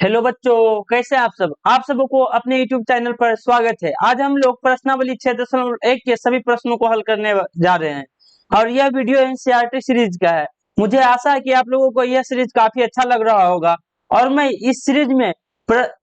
Hello बच्चों, कैसे आप सबों को अपने YouTube चैनल पर स्वागत है। आज हम लोग प्रश्नावली 6.1 के सभी प्रश्नों को हल करने जा रहे हैं और यह वीडियो एनसीईआरटी सीरीज का है। मुझे आशा है कि आप लोगों को यह सीरीज काफी अच्छा लग रहा होगा और मैं इस सीरीज में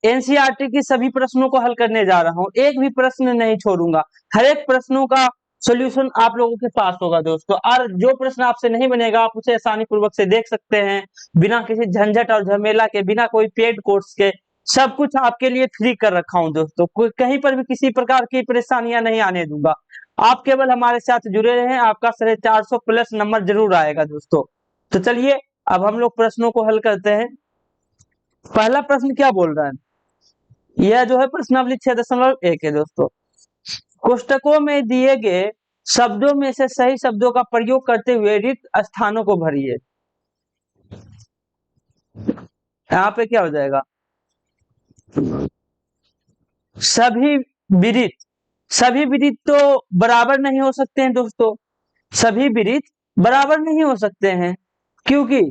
एनसीईआरटी की सभी प्रश्नों को हल करने जा रहा हूँ। एक भी प्रश्न नहीं छोड़ूंगा। हर एक प्रश्नों का सोल्यूशन आप लोगों के पास होगा दोस्तों, और जो प्रश्न आपसे नहीं बनेगा आप उसे आसानी पूर्वक से देख सकते हैं, बिना किसी झंझट और झमेला के, बिना कोई पेड कोर्स के। सब कुछ आपके लिए फ्री कर रखा हूं दोस्तों। कोई कहीं पर भी किसी प्रकार की परेशानियां नहीं आने दूंगा। आप केवल हमारे साथ जुड़े रहें, आपका 450 प्लस नंबर जरूर आएगा दोस्तों। तो चलिए अब हम लोग प्रश्नों को हल करते हैं। पहला प्रश्न क्या बोल रहा है, यह जो है प्रश्नावली 6.1 है दोस्तों। कोष्टकों में दिए गए शब्दों में से सही शब्दों का प्रयोग करते हुए रिक्त स्थानों को भरिए। यहाँ पे क्या हो जाएगा, सभी विदित। सभी विदित तो बराबर नहीं हो सकते हैं दोस्तों। सभी विदित बराबर नहीं हो सकते हैं, क्योंकि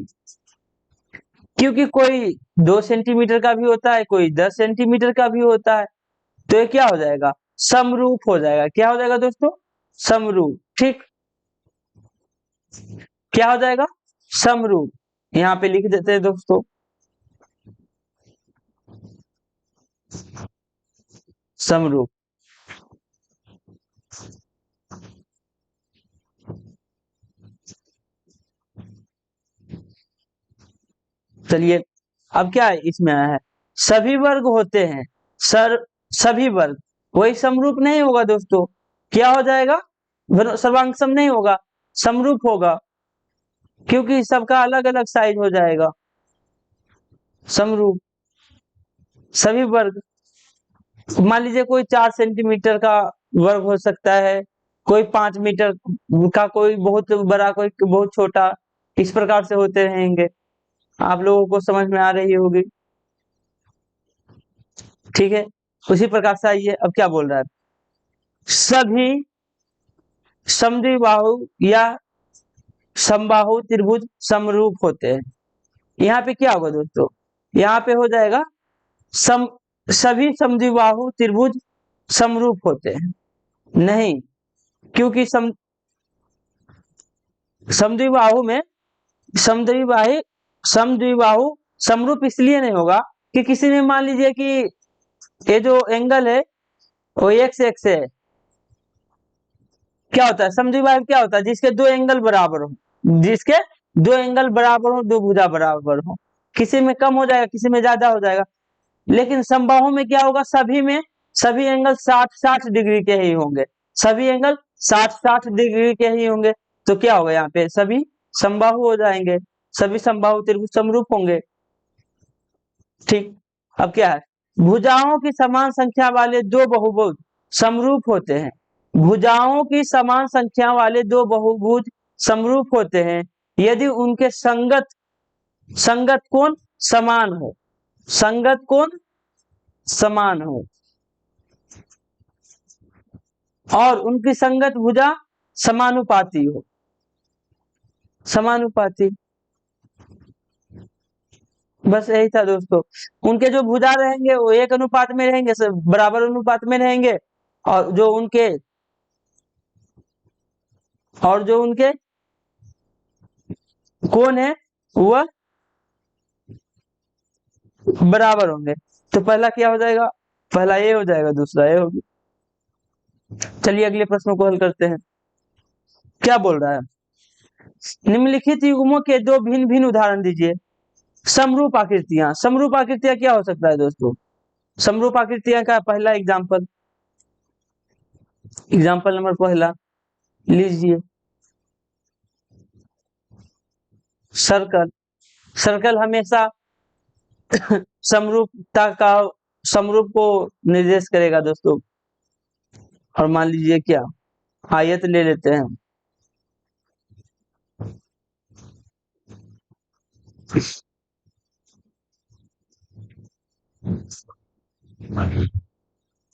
क्योंकि कोई 2 सेंटीमीटर का भी होता है, कोई 10 सेंटीमीटर का भी होता है। तो ये क्या हो जाएगा, समरूप हो जाएगा। क्या हो जाएगा दोस्तों, समरूप। ठीक, क्या हो जाएगा, समरूप। यहाँ पे लिख देते हैं दोस्तों, समरूप। चलिए अब क्या है इसमें आया है, सभी वर्ग होते हैं। सर सभी वर्ग, वही समरूप नहीं होगा दोस्तों। क्या हो जाएगा, सर्वांग सम नहीं होगा, समरूप होगा, क्योंकि सबका अलग अलग साइज हो जाएगा। समरूप सभी वर्ग, मान लीजिए कोई 4 सेंटीमीटर का वर्ग हो सकता है, कोई 5 मीटर का, कोई बहुत बड़ा, कोई बहुत छोटा। इस प्रकार से होते रहेंगे। आप लोगों को समझ में आ रही होगी, ठीक है। उसी प्रकार से आइए, अब क्या बोल रहा है, सभी समद्विबाहु या समबाहु त्रिभुज समरूप होते हैं। यहाँ पे क्या होगा दोस्तों, यहाँ पे हो जाएगा सम सभी समद्विबाहु त्रिभुज समरूप होते हैं। नहीं, क्योंकि समद्विबाहु में समद्विबाही समद्विबाहु समरूप इसलिए नहीं होगा कि किसी में मान लीजिए कि ये जो एंगल है वो एक्स एक्स है। क्या होता है समद्विबाहु, क्या होता है, जिसके दो एंगल बराबर हो, जिसके दो एंगल बराबर हो, दो भुजा बराबर हो। किसी में कम हो जाएगा, किसी में ज्यादा हो जाएगा। लेकिन समबाहु में क्या होगा, सभी में सभी एंगल 60-60 डिग्री के ही होंगे। सभी एंगल 60-60 डिग्री के ही होंगे। तो क्या होगा, यहाँ पे सभी समबाहु हो जाएंगे, सभी समबाहु त्रिभुज समरूप होंगे। ठीक, अब क्या है, भुजाओं की समान संख्या वाले दो बहुभुज समरूप होते हैं। भुजाओं की समान संख्या वाले दो बहुभुज समरूप होते हैं यदि उनके संगत संगत कोण समान हो। संगत कोण समान हो और उनकी संगत भुजा समानुपाती हो। समानुपाती, बस यही था दोस्तों। उनके जो भुजा रहेंगे वो एक अनुपात में रहेंगे, सब बराबर अनुपात में रहेंगे। और जो उनके और जो उनके कोण है वह बराबर होंगे। तो पहला क्या हो जाएगा, पहला ये हो जाएगा, दूसरा ये होगी। चलिए अगले प्रश्नों को हल करते हैं। क्या बोल रहा है, निम्नलिखित युग्मों के दो भिन्न भिन्न उदाहरण दीजिए। समरूप आकृतियां। समरूप आकृतियां क्या हो सकता है दोस्तों, समरूप आकृतियां का पहला एग्जाम्पल, एग्जाम्पल नंबर पहला लीजिए, सर्कल। सर्कल हमेशा समरूपता का समरूप को निर्देश करेगा दोस्तों। और मान लीजिए क्या, आयत ले लेते हैं।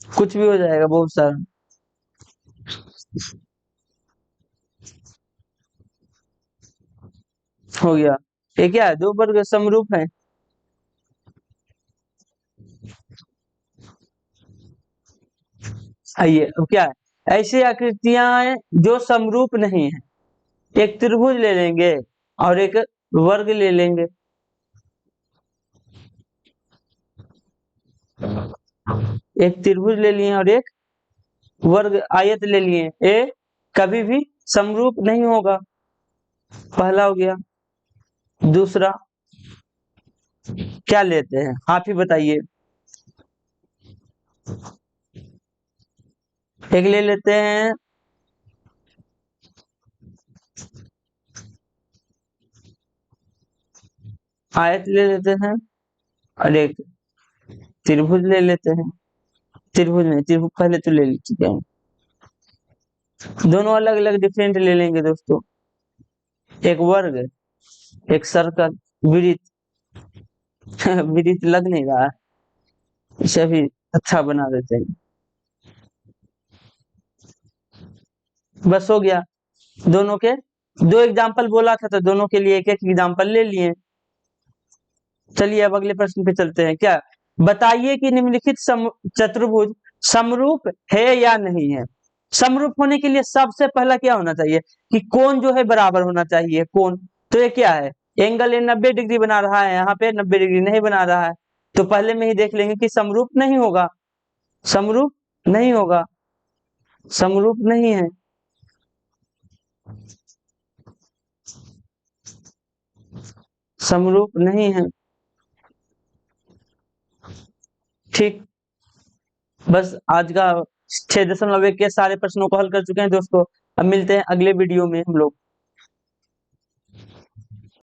कुछ भी हो जाएगा, बहुत सारा हो गया। ये क्या है, दो वर्ग समरूप है। आइए अब क्या है, ऐसी आकृतियां हैं जो समरूप नहीं है। एक त्रिभुज ले लेंगे और एक वर्ग ले लेंगे। एक त्रिभुज ले लिए और एक वर्ग आयत ले लिए, ये कभी भी समरूप नहीं होगा। पहला हो गया। दूसरा क्या लेते हैं, आप ही बताइए। एक ले लेते हैं आयत ले लेते हैं और एक त्रिभुज ले लेते हैं। त्रिभुज नहीं, त्रिभुज पहले तो ले चुके हैं। दोनों अलग अलग डिफरेंट ले लेंगे दोस्तों। एक वर्ग, एक सर्कल, वृत्त। वृत्त लग नहीं रहा है, इसे भी अच्छा बना देते हैं। बस हो गया। दोनों के दो एग्जाम्पल बोला था तो दोनों के लिए एक एक एग्जाम्पल ले लिए। चलिए अब अगले प्रश्न पे चलते हैं। क्या बताइए कि निम्नलिखित चतुर्भुज समरूप है या नहीं है। समरूप होने के लिए सबसे पहला क्या होना चाहिए कि कोण जो है बराबर होना चाहिए। कोण तो ये क्या है, एंगल ये 90 डिग्री बना रहा है, यहाँ पे 90 डिग्री नहीं बना रहा है, तो पहले में ही देख लेंगे कि समरूप नहीं होगा। समरूप नहीं होगा, समरूप नहीं है। समरूप नहीं है, ठीक। बस आज का 6.1 के सारे प्रश्नों को हल कर चुके हैं दोस्तों। अब मिलते हैं अगले वीडियो में हम लोग।